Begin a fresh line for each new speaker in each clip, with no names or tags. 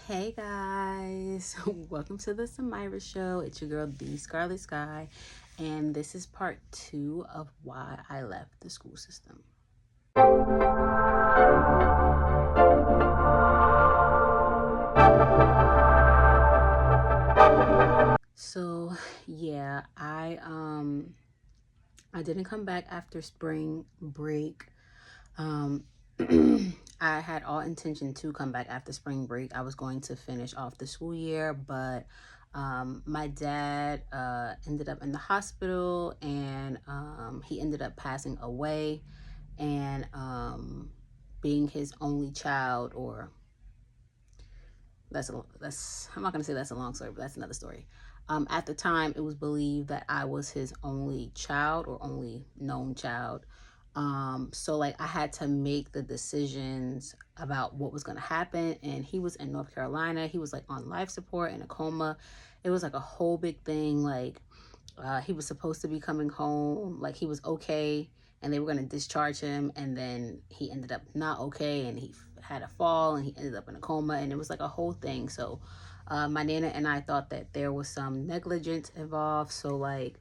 Hey guys, welcome to the Samira Show. It's your girl, The Scarlet Sky, and this is part 2 of why I left the school system. So, yeah, I didn't come back after spring break. Um, I had all intention to come back after spring break. I was going to finish off the school year, but my dad ended up in the hospital and he ended up passing away. And being his only child, or that's I'm not gonna say that's a long story, but that's another story. At the time, it was believed that I was his only child or only known child. So like I had to make the decisions about what was gonna happen, and he was in North Carolina. He was like on life support in a coma. It was like a whole big thing. Like he was supposed to be coming home, like he was okay, and they were going to discharge him, and then he ended up not okay, and he had a fall, and he ended up in a coma, and it was like a whole thing. So my nana and I thought that there was some negligence involved. So like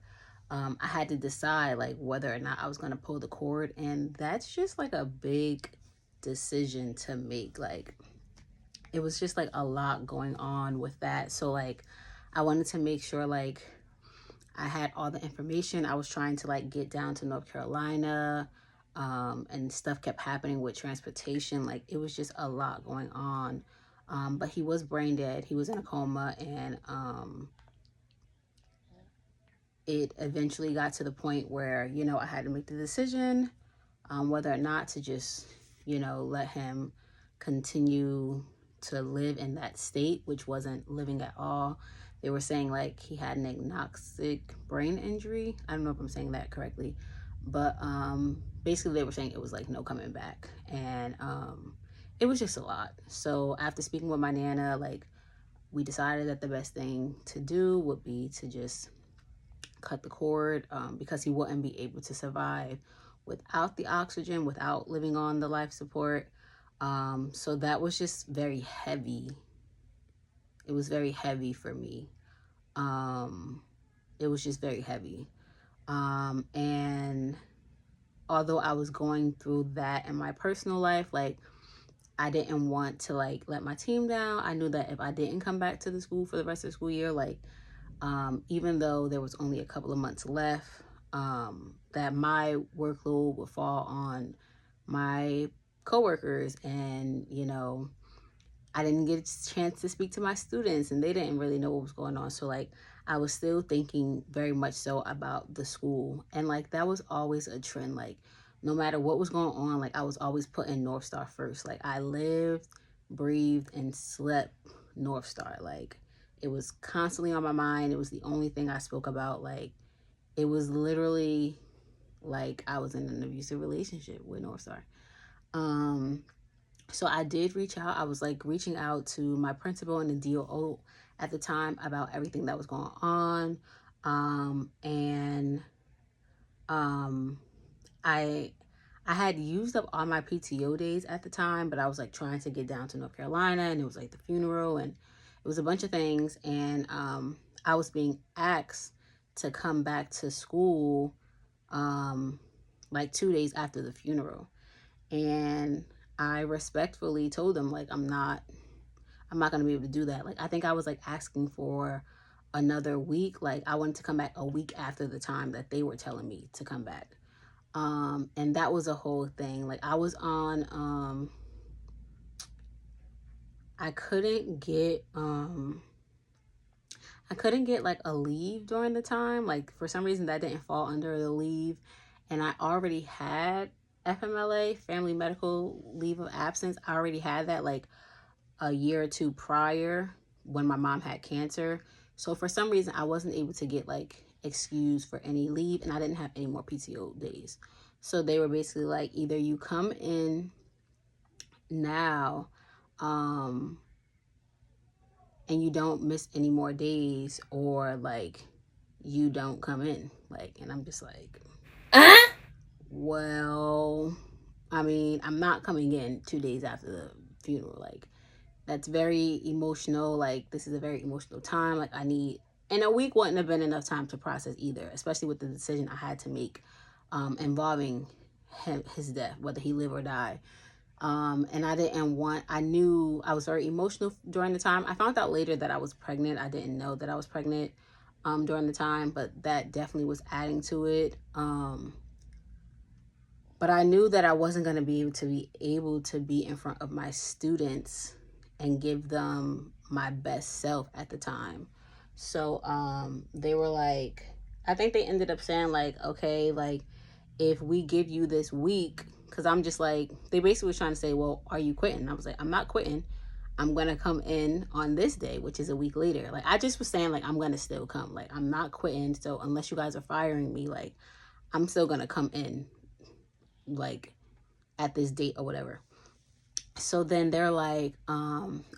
I had to decide like whether or not I was going to pull the cord, and that's just like a big decision to make. Like it was just like a lot going on with that. So like I wanted to make sure like I had all the information. I was trying to like get down to North Carolina, and stuff kept happening with transportation. Like it was just a lot going on. But he was brain dead. He was in a coma, and it eventually got to the point where I had to make the decision whether or not to just let him continue to live in that state, which wasn't living at all. They were saying like he had an anoxic brain injury. I don't know if I'm saying that correctly, but basically they were saying it was like no coming back, and it was just a lot. So after speaking with my nana, like we decided that the best thing to do would be to just cut the cord, because he wouldn't be able to survive without the oxygen, without living on the life support. So that was just very heavy. It was very heavy for me. It was just very heavy. And although I was going through that in my personal life, like I didn't want to like let my team down. I knew that if I didn't come back to the school for the rest of the school year, like even though there was only a couple of months left, that my workload would fall on my coworkers, and I didn't get a chance to speak to my students, and they didn't really know what was going on. So like I was still thinking very much so about the school, and like that was always a trend. Like no matter what was going on, like I was always putting North Star first. Like I lived, breathed, and slept North Star. Like it was constantly on my mind. It was the only thing I spoke about. Like it was literally like I was in an abusive relationship with North Star. So I did reach out. I was like reaching out to my principal and the DOO at the time about everything that was going on. And I had used up all my PTO days at the time, but I was like trying to get down to North Carolina, and it was like the funeral, and it was a bunch of things. And I was being asked to come back to school like 2 days after the funeral. And I respectfully told them like I'm not going to be able to do that. Like I think I was like asking for another week. Like I wanted to come back a week after the time that they were telling me to come back. And that was a whole thing. Like I was on I couldn't get like a leave during the time. Like for some reason that didn't fall under the leave, and I already had FMLA, family medical leave of absence. I already had that like a year or two prior when my mom had cancer. So for some reason I wasn't able to get like excused for any leave, and I didn't have any more PTO days. So they were basically like, either you come in now and you don't miss any more days, or like you don't come in. Like, and I'm just like, well, I mean, I'm not coming in 2 days after the funeral. Like that's very emotional. Like, this is a very emotional time. Like, I need, and a week wouldn't have been enough time to process either, especially with the decision I had to make involving his death, whether he live or die. And I knew I was very emotional during the time. I found out later that I was pregnant. I didn't know that I was pregnant during the time, but that definitely was adding to it. But I knew that I wasn't going to be able to be in front of my students and give them my best self at the time. So they were like, I think they ended up saying like, okay, like if we give you this week, because I'm just like, they basically was trying to say, well, are you quitting? I was like, I'm not quitting. I'm going to come in on this day, which is a week later. Like, I just was saying, like, I'm going to still come. Like, I'm not quitting. So unless you guys are firing me, like, I'm still going to come in, like, at this date or whatever. So then they're like,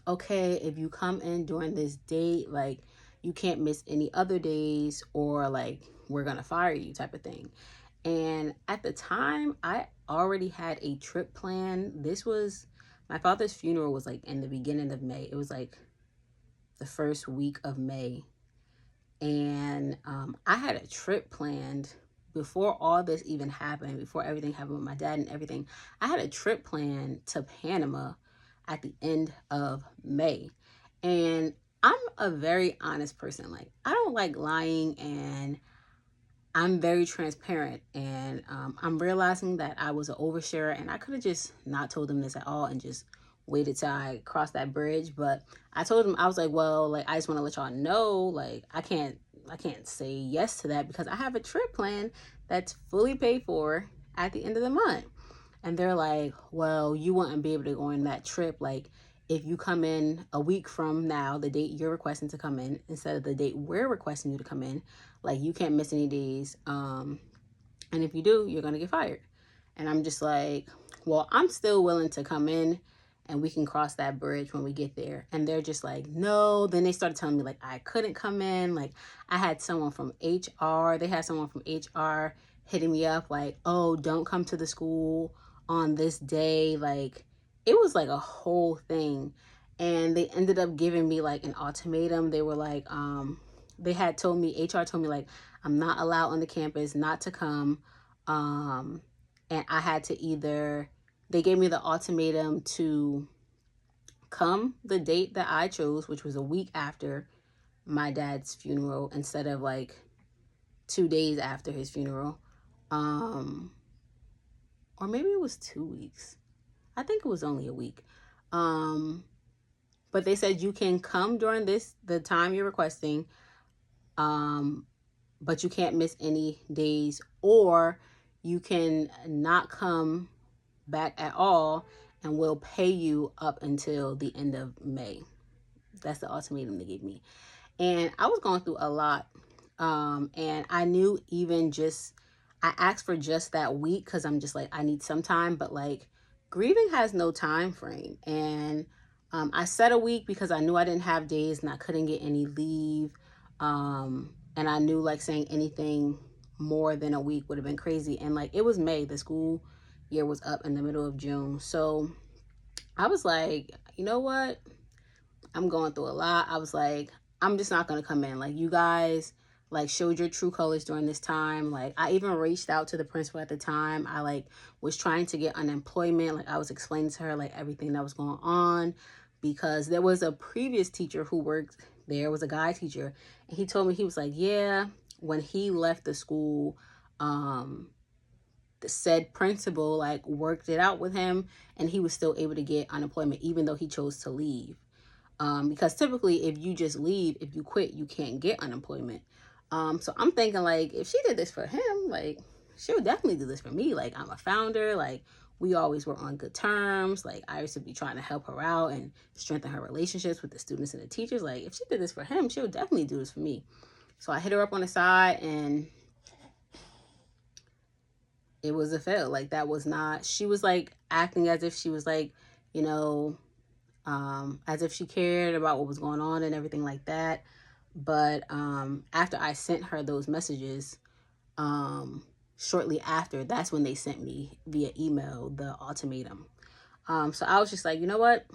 okay, if you come in during this date, like, you can't miss any other days, or like, we're going to fire you, type of thing. And at the time, I already had a trip planned. This was, my father's funeral was like in the beginning of May. It was like the first week of May. And I had a trip planned before all this even happened, before everything happened with my dad and everything. I had a trip planned to Panama at the end of May. And I'm a very honest person. Like, I don't like lying, and I'm very transparent. And I'm realizing that I was an oversharer, and I could have just not told them this at all and just waited till I crossed that bridge. But I told him, I was like, well, like, I just want to let y'all know, like, I can't say yes to that because I have a trip plan that's fully paid for at the end of the month. And they're like, well, you wouldn't be able to go on that trip. Like, if you come in a week from now, the date you're requesting to come in, instead of the date we're requesting you to come in, like, you can't miss any days. And if you do, you're going to get fired. And I'm just like, well, I'm still willing to come in, and we can cross that bridge when we get there. And they're just like, no. Then they started telling me like I couldn't come in. Like, I had someone from HR. They had someone from HR hitting me up like, oh, don't come to the school on this day. Like, it was like a whole thing. And they ended up giving me like an ultimatum. They were like, they had told me, HR told me like, I'm not allowed on the campus, not to come. And I had to either, they gave me the ultimatum to come the date that I chose, which was a week after my dad's funeral instead of like 2 days after his funeral. Or maybe it was 2 weeks. I think it was only a week. But they said you can come during the time you're requesting, but you can't miss any days, or you can not come back at all, and we'll pay you up until the end of May. That's the ultimatum they gave me. And I was going through a lot. And I knew even just, I asked for just that week because I'm just like, I need some time. But like, grieving has no time frame. And I said a week because I knew I didn't have days and I couldn't get any leave. And I knew like saying anything more than a week would have been crazy. And like, it was May, the school year was up in the middle of June. So I was like, you know what? I'm going through a lot. I was like, I'm just not going to come in. Like, you guys like showed your true colors during this time. Like, I even reached out to the principal at the time. I like was trying to get unemployment. Like, I was explaining to her like everything that was going on, because there was a previous teacher who worked there, was a guy teacher, and he told me, he was like, yeah, when he left the school, the said principal like worked it out with him, and he was still able to get unemployment even though he chose to leave. Because typically if you just leave, if you quit, you can't get unemployment. So I'm thinking like, if she did this for him, like, she'll definitely do this for me. Like, I'm a founder. Like, we always were on good terms. Like, I used to be trying to help her out and strengthen her relationships with the students and the teachers. Like, if she did this for him, she'll definitely do this for me. So I hit her up on the side, and it was a fail. Like, that was not, she was like acting as if she was like, you know, as if she cared about what was going on and everything like that. But after I sent her those messages, shortly after, that's when they sent me via email the ultimatum. So I was just like, you know what?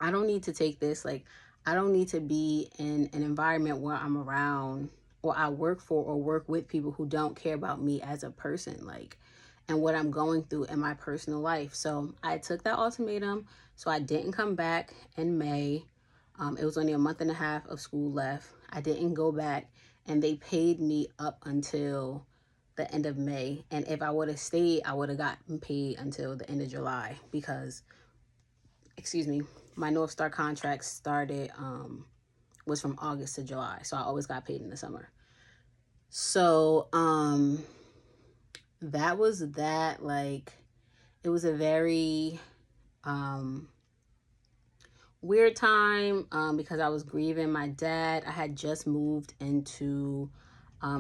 I don't need to take this. Like, I don't need to be in an environment where I'm around or I work for or work with people who don't care about me as a person, like, and what I'm going through in my personal life. So I took that ultimatum. So I didn't come back in May. It was only a month and a half of school left. I didn't go back, and they paid me up until the end of May. And if I would have stayed, I would have gotten paid until the end of July because, excuse me, my North Star contract started, was from August to July. So I always got paid in the summer. So that was that. Like, it was a very weird time because I was grieving my dad. I had just moved into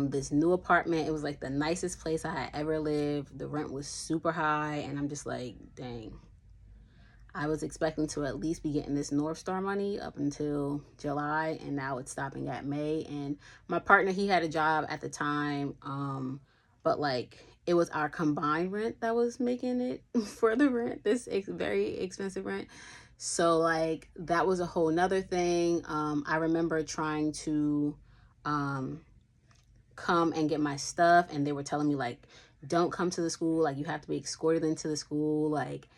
this new apartment. It was like the nicest place I had ever lived. The rent was super high, and I'm just like, dang. I was expecting to at least be getting this North Star money up until July, and now it's stopping at May. And my partner, he had a job at the time, but like it was our combined rent that was making it for the rent, this very expensive rent. So like that was a whole nother thing. I remember trying to come and get my stuff, and they were telling me like, don't come to the school, like you have to be escorted into the school. Like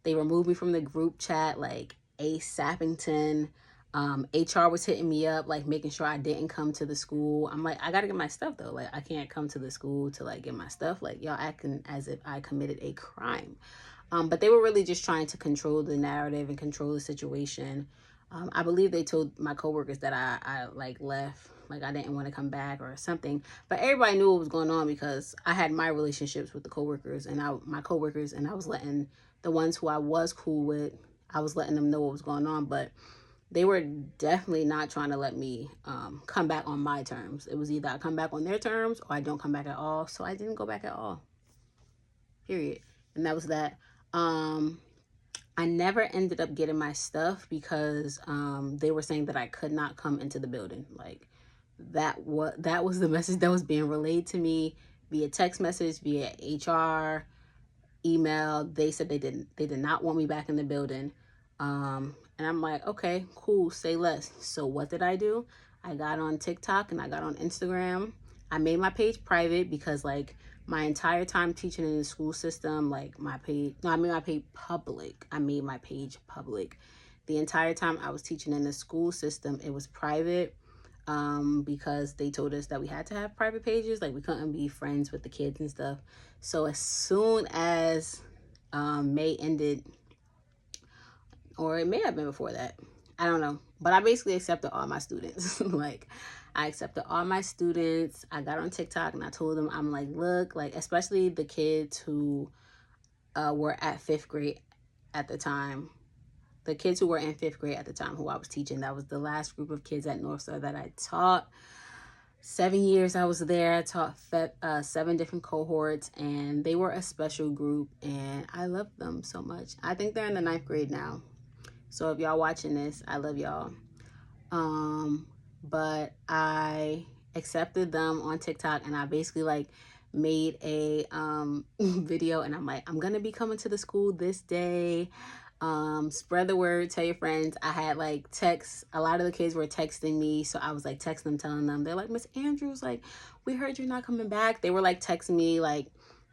they removed me from the group chat like ASAPington. HR was hitting me up like making sure I didn't come to the school. I'm like, I gotta get my stuff though. Like I can't come to the school to like get my stuff. Like y'all acting as if I committed a crime. But they were really just trying to control the narrative and control the situation. I believe they told my coworkers that I like left, like I didn't want to come back or something. But everybody knew what was going on because I had my relationships with the coworkers and my coworkers, and I was letting the ones who I was cool with, I was letting them know what was going on. But they were definitely not trying to let me come back on my terms. It was either I come back on their terms or I don't come back at all. So I didn't go back at all. Period. And that was that. I never ended up getting my stuff because they were saying that I could not come into the building. Like that was the message that was being relayed to me via text message, via HR, email. They said they did not want me back in the building. And I'm like, okay, cool, say less. So what did I do? I got on TikTok and I got on Instagram. I made my page private because like my entire time teaching in the school system, like I made my page public. I made my page public. The entire time I was teaching in the school system, it was private because they told us that we had to have private pages. Like we couldn't be friends with the kids and stuff. So as soon as May ended, or it may have been before that, I don't know. But I basically accepted all my students. Like I accepted all my students. I got on TikTok and I told them, I'm like, look, like especially the kids who were at 5th grade at the time. The kids who were in 5th grade at the time who I was teaching, that was the last group of kids at North Star that I taught. 7 years I was there. I taught 7 different cohorts, and they were a special group, and I loved them so much. I think they're in the 9th grade now. So if y'all watching this, I love y'all. But I accepted them on TikTok, and I basically like made a video, and I'm like, I'm gonna be coming to the school this day. Spread the word, tell your friends. I had like texts, a lot of the kids were texting me, so I was like texting them, telling them, they're like, Miss Andrews, like we heard you're not coming back. They were like texting me, like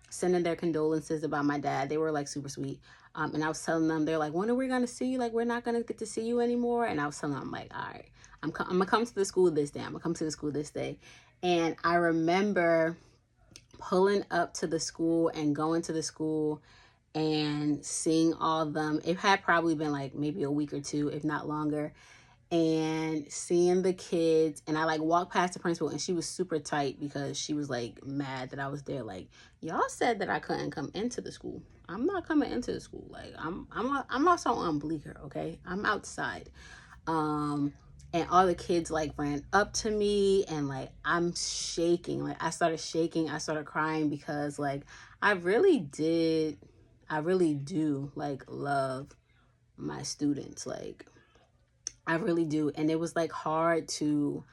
sending their condolences about my dad. They were like super sweet. And I was telling them, they're like, when are we gonna see you? Like we're not gonna get to see you anymore. And I was telling them, I'm like, all right, I'm gonna come to the school this day. I'm gonna come to the school this day. And I remember pulling up to the school and going to the school and seeing all of them. It had probably been like maybe a week or two, if not longer. And seeing the kids, and I like walked past the principal, and she was super tight because she was like mad that I was there. Like, y'all said that I couldn't come into the school. I'm not coming into the school. Like I'm also on Bleecker, okay? I'm outside. And all the kids like ran up to me, and like I'm shaking. Like I started shaking. I started crying because like I really do like love my students. Like I really do. And it was like hard to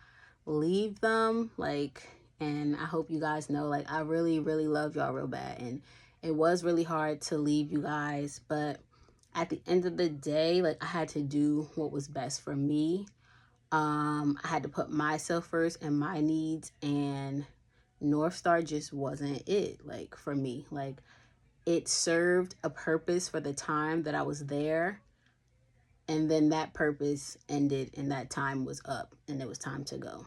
leave them. Like, and I hope you guys know, like I really, really love y'all real bad. And it was really hard to leave you guys, but at the end of the day, like, I had to do what was best for me. I had to put myself first and my needs, and North Star just wasn't it, like, for me. Like, it served a purpose for the time that I was there, and then that purpose ended and that time was up and it was time to go.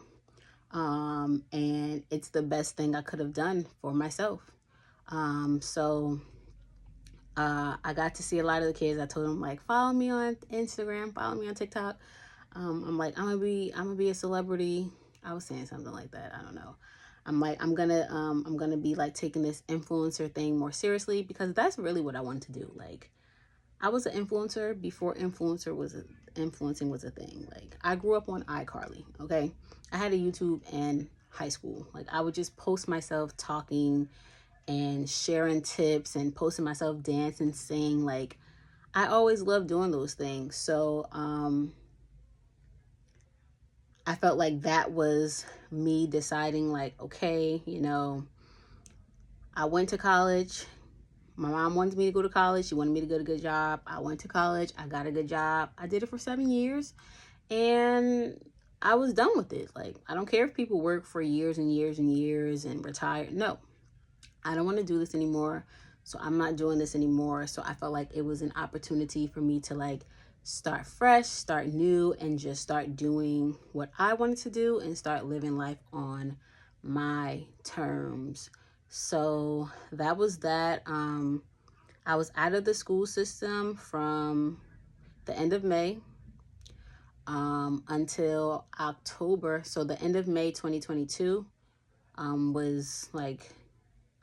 And it's the best thing I could have done for myself. So I got to see a lot of the kids. I told them, like, follow me on Instagram, follow me on TikTok. I'm like, I'm gonna be a celebrity. I was saying something like that. I don't know. I'm like, I'm gonna be like taking this influencer thing more seriously, because that's really what I wanted to do. Like, I was an influencer before influencing was a thing. Like, I grew up on iCarly. Okay, I had a YouTube in high school. Like, I would just post myself talking and sharing tips and posting myself dance and sing. Like, I always loved doing those things. So I felt like that was me deciding, like, okay, you know, I went to college. My mom wanted me to go to college. She wanted me to get a good job. I went to college. I got a good job. I did it for 7 years, and I was done with it. Like, I don't care if people work for years and years and years and retire. No, I don't want to do this anymore. So I'm not doing this anymore. So I felt like it was an opportunity for me to, like, start fresh, start new, and just start doing what I wanted to do and start living life on my terms. So that was that. I was out of the school system from the end of May until October. So the end of May 2022 was like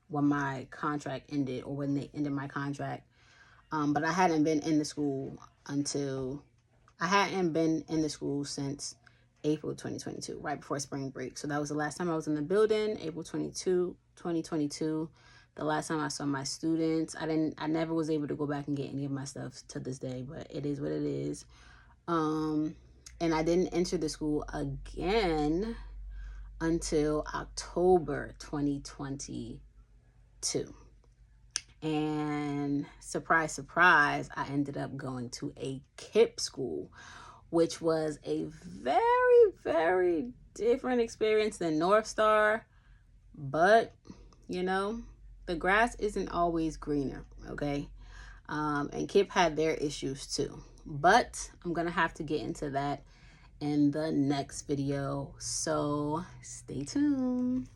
when my contract ended, or when they ended my contract. But I hadn't been in the school since April 2022, right before spring break. So that was the last time I was in the building, April 22, 2022. The last time I saw my students. I never was able to go back and get any of my stuff to this day, but it is what it is. And I didn't enter the school again until October 2022. And surprise, surprise, I ended up going to a KIPP school, which was a very, very different experience than North Star. But, you know, the grass isn't always greener, okay? And KIPP had their issues too. But I'm going to have to get into that in the next video. So stay tuned.